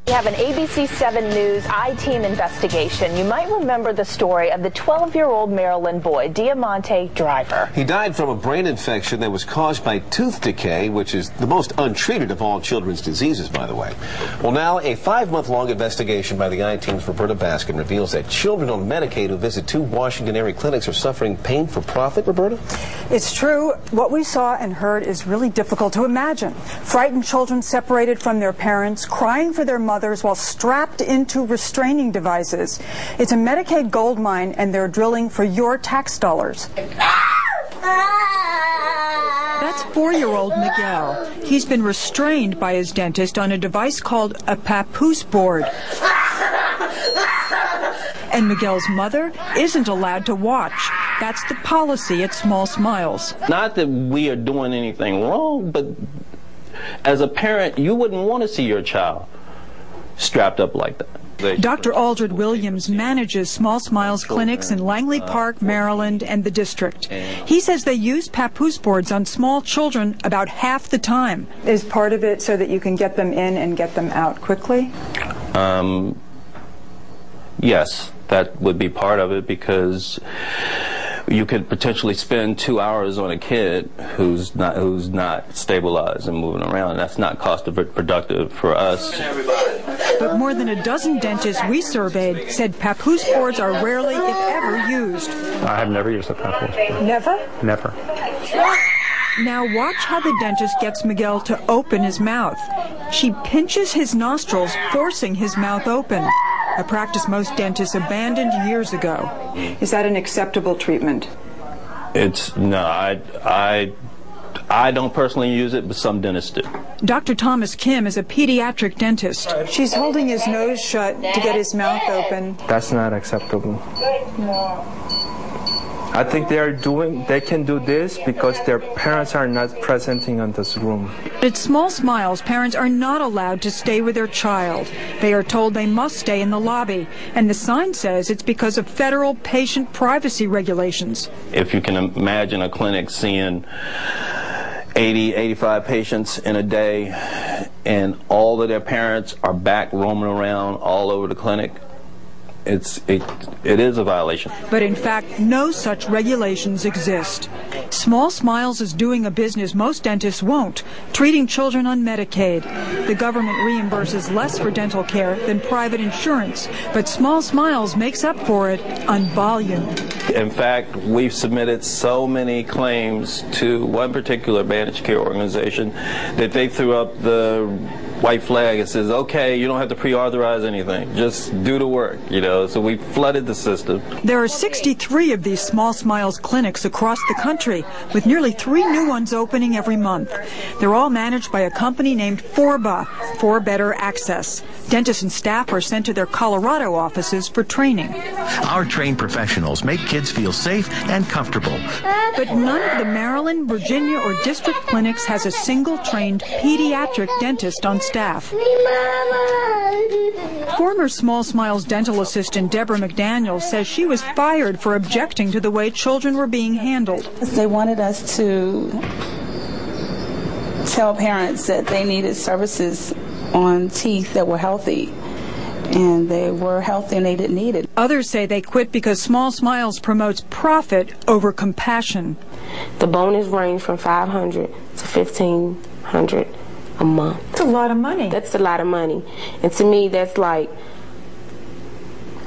We have an ABC 7 News I-Team investigation. You might remember the story of the 12-year-old Maryland boy, Diamante Driver. He died from a brain infection that was caused by tooth decay, which is the most untreated of all children's diseases, by the way. Well, now a 5-month-long investigation by the I-Team's Roberta Baskin reveals that children on Medicaid who visit 2 Washington area clinics are suffering pain for profit, Roberta? It's true. What we saw and heard is really difficult to imagine. Frightened children separated from their parents, crying for their mothers while strapped into restraining devices. It's a Medicaid gold mine, and they're drilling for your tax dollars. That's 4-year-old Miguel. He's been restrained by his dentist on a device called a papoose board. And Miguel's mother isn't allowed to watch. That's the policy at Small Smiles. Not that we are doing anything wrong, but as a parent, you wouldn't want to see your child strapped up like that. Dr. Aldred Williams manages Small Smiles clinics in Langley Park, Maryland, and the district. He says they use papoose boards on small children about half the time. Is part of it so that you can get them in and get them out quickly? Yes, that would be part of it, because you could potentially spend 2 hours on a kid who's not stabilized and moving around. That's not cost productive for us. But more than a dozen dentists we surveyed said papoose boards are rarely, if ever, used. I have never used a papoose board. Never? Never. Now watch how the dentist gets Miguel to open his mouth. She pinches his nostrils, forcing his mouth open. A practice most dentists abandoned years ago. Is that an acceptable treatment? I don't personally use it, but some dentists do. Dr. Thomas Kim is a pediatric dentist. She's holding his nose shut to get his mouth open. That's not acceptable. I think they can do this because their parents are not presenting in this room. At Small Smiles, parents are not allowed to stay with their child. They are told they must stay in the lobby, and the sign says it's because of federal patient privacy regulations. If you can imagine a clinic seeing 80, 85 patients in a day, and all of their parents are back roaming around all over the clinic, it is a violation. But in fact, no such regulations exist. Small Smiles is doing a business most dentists won't, treating children on Medicaid. The government reimburses less for dental care than private insurance, but Small Smiles makes up for it on volume. In fact, we've submitted so many claims to one particular managed care organization that they threw up the white flag and says, okay, you don't have to pre-authorize anything, just do the work, so we flooded the system. There are 63 of these Small Smiles clinics across the country, with nearly 3 new ones opening every month. They're all managed by a company named Forba, For Better Access. Dentists and staff are sent to their Colorado offices for training. Our trained professionals make kids feel safe and comfortable. But none of the Maryland, Virginia, or district clinics has a single trained pediatric dentist on staff. Former Small Smiles dental assistant Deborah McDaniel says she was fired for objecting to the way children were being handled. They wanted us to tell parents that they needed services on teeth that were healthy, and they were healthy and they didn't need it. Others say they quit because Small Smiles promotes profit over compassion. The bonus range from $500 to $1,500 a month. That's a lot of money. That's a lot of money. And to me, that's like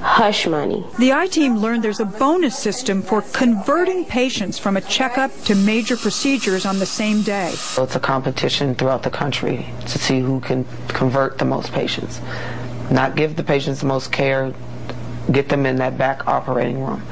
hush money. The I-Team learned there's a bonus system for converting patients from a checkup to major procedures on the same day. So it's a competition throughout the country to see who can convert the most patients. Not give the patients the most care, get them in that back operating room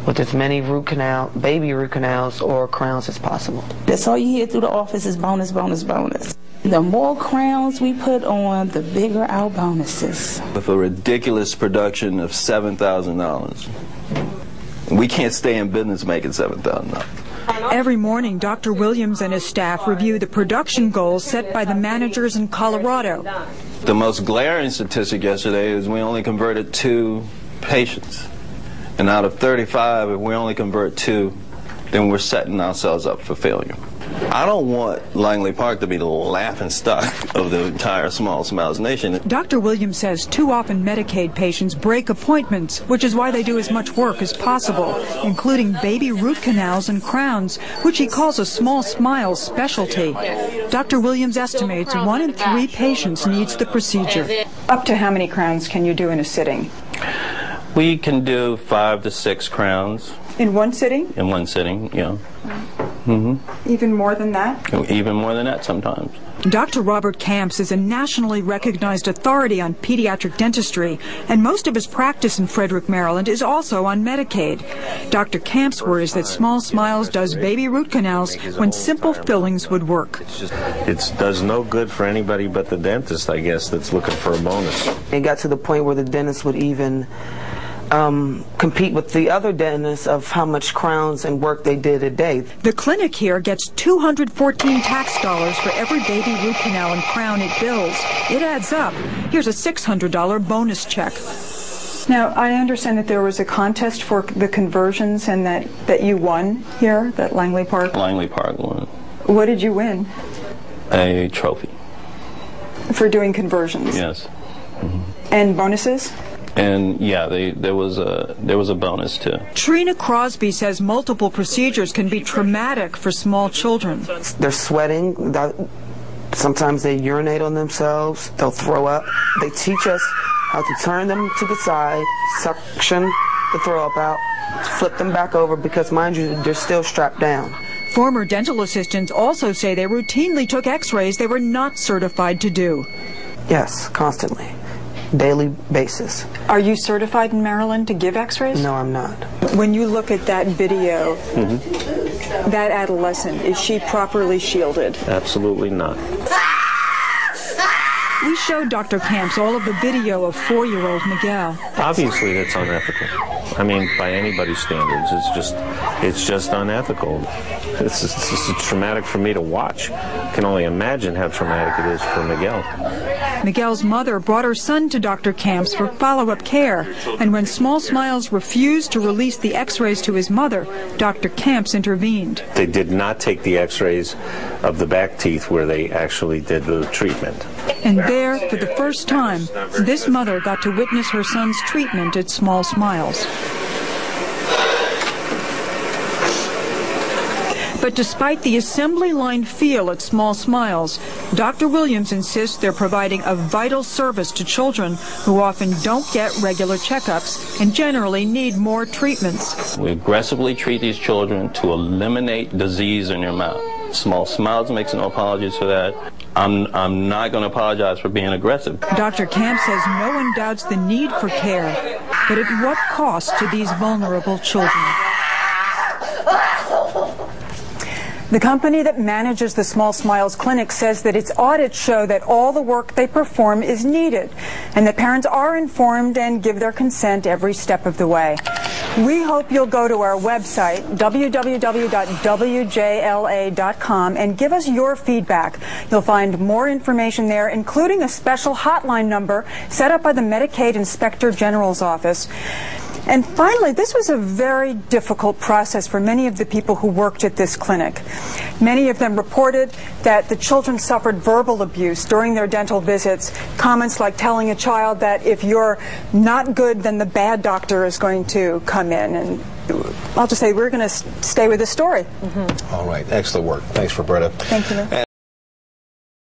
with as many baby root canals or crowns as possible. That's all you hear through the office is bonus, bonus, bonus. The more crowns we put on, the bigger our bonuses. With a ridiculous production of $7,000, we can't stay in business making $7,000. Every morning, Dr. Williams and his staff review the production goals set by the managers in Colorado. The most glaring statistic yesterday is we only converted 2 patients. And out of 35, if we only convert 2, then we're setting ourselves up for failure. I don't want Langley Park to be the laughing stock of the entire Small Smiles Nation. Dr. Williams says too often Medicaid patients break appointments, which is why they do as much work as possible, including baby root canals and crowns, which he calls a Small Smiles specialty. Dr. Williams estimates 1 in 3 patients needs the procedure. Up to how many crowns can you do in a sitting? We can do 5 to 6 crowns. In one sitting? In one sitting, yeah. Even more than that? Even more than that sometimes. Dr. Robert Camps is a nationally recognized authority on pediatric dentistry, and most of his practice in Frederick, Maryland is also on Medicaid. Dr. Camps worries that Small Smiles does baby root canals when simple fillings would work. It does no good for anybody but the dentist, I guess, that's looking for a bonus. It got to the point where the dentist would even compete with the other dentists of how much crowns and work they did a day. The clinic here gets $214 tax dollars for every baby root canal and crown it bills. It adds up. Here's a $600 bonus check. Now, I understand that there was a contest for the conversions and that you won here, that Langley Park? Langley Park won. What did you win? A trophy. For doing conversions? Yes. And bonuses? And yeah, there was a bonus too. Trina Crosby says multiple procedures can be traumatic for small children. They're sweating. Sometimes they urinate on themselves. They'll throw up. They teach us how to turn them to the side, suction the throw up out, flip them back over because, mind you, they're still strapped down. Former dental assistants also say they routinely took x-rays they were not certified to do. Yes, constantly. Daily basis. Are you certified in Maryland to give x-rays? No, I'm not. When you look at that video, that adolescent, is she properly shielded? Absolutely not. We showed Dr. Camps all of the video of 4-year-old Miguel. Obviously, that's unethical. I mean, by anybody's standards, it's just unethical. It's just traumatic for me to watch. I can only imagine how traumatic it is for Miguel. Miguel's mother brought her son to Dr. Camps for follow-up care, and when Small Smiles refused to release the x-rays to his mother, Dr. Camps intervened. They did not take the x-rays of the back teeth where they actually did the treatment. And there, for the first time, this mother got to witness her son's treatment at Small Smiles. But despite the assembly line feel at Small Smiles, Dr. Williams insists they're providing a vital service to children who often don't get regular checkups and generally need more treatments. We aggressively treat these children to eliminate disease in your mouth. Small Smiles makes no apologies for that. I'm not going to apologize for being aggressive. Dr. Camp says no one doubts the need for care, but at what cost to these vulnerable children? The company that manages the Small Smiles Clinic says that its audits show that all the work they perform is needed and that parents are informed and give their consent every step of the way. We hope you'll go to our website, www.wjla.com, and give us your feedback. You'll find more information there, including a special hotline number set up by the Medicaid Inspector General's office. And finally, this was a very difficult process for many of the people who worked at this clinic. Many of them reported that the children suffered verbal abuse during their dental visits, comments like telling a child that if you're not good, then the bad doctor is going to come in. And I'll just say we're going to stay with this story. All right. Excellent work. Thanks, Roberta. Thank you.